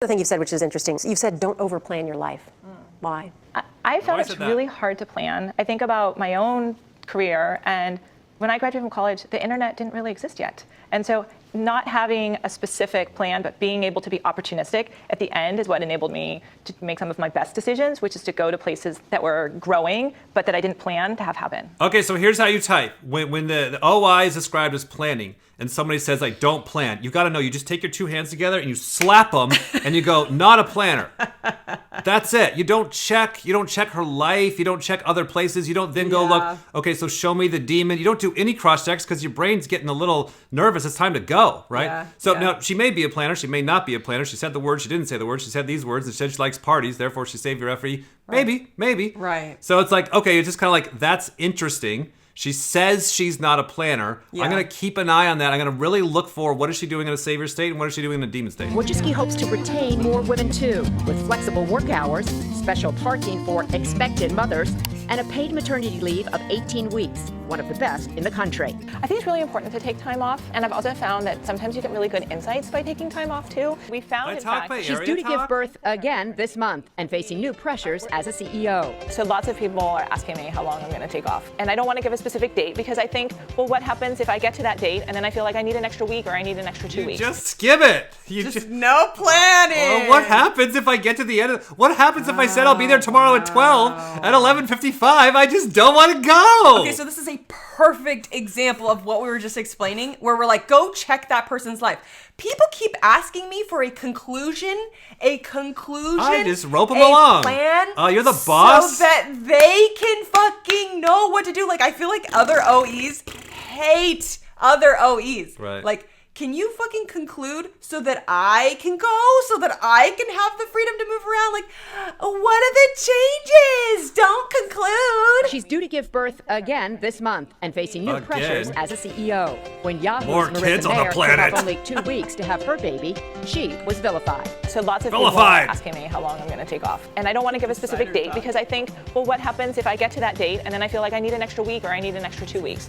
The thing you've said, which is interesting, you've said don't overplan your life. Why? I found it's really hard to plan. I think about my own career, and when I graduated from college, the internet didn't really exist yet. And so not having a specific plan, but being able to be opportunistic at the end is what enabled me to make some of my best decisions, which is to go to places that were growing, but that I didn't plan to have happen. Okay, so here's how you type. When the OI is described as planning, and somebody says, like, don't plan, you gotta know, you just take your two hands together and you slap them, and you go, not a planner. That's it. You don't check her life, you don't check other places, you don't then go look, okay, so show me the demon. You don't do any cross checks because your brain's getting a little nervous. It's time to go, right? Now, she may be a planner, she may not be a planner. She said the word, she didn't say the word, she said these words, and she said she likes parties, therefore she saved your FE. Maybe. Right. So it's like, okay, it's just kind of like, that's interesting. She says she's not a planner. Yeah. I'm going to keep an eye on that. I'm going to really look for what is she doing in a savior state and what is she doing in a demon state. Wojcicki hopes to retain more women too, with flexible work hours, special parking for expectant mothers, and a paid maternity leave of 18 weeks, one of the best in the country. I think it's really important to take time off, and I've also found that sometimes you get really good insights by taking time off too. We found, in fact, she's due to give birth again this month and facing new pressures as a CEO. So lots of people are asking me how long I'm going to take off, and I don't want to give a specific date because I think, well, what happens if I get to that date and then I feel like I need an extra week or I need an extra 2 weeks? Just skip it. Just no planning. Well, what happens if I get to the end of what happens if I said I'll be there tomorrow at 12 at 11:55? I just don't want to go. Okay, so this is a perfect example of what we were just explaining, where we're like, go check that person's life. People keep asking me for a conclusion. I just rope them along. Plan. Oh, you're the boss. So that they can fucking know what to do. Like, I feel like other OEs hate other OEs. Right. Like, can you fucking conclude so that I can go, so that I can have the freedom to move around? Like, what are the changes? Don't conclude. She's due to give birth again this month and facing new pressures as a CEO. When Yahoo's More Marissa kids on the Mayer planet. took off only 2 weeks to have her baby, she was vilified. So lots of people are asking me how long I'm going to take off, and I don't want to give a specific date because I think, well, what happens if I get to that date and then I feel like I need an extra week or I need an extra 2 weeks?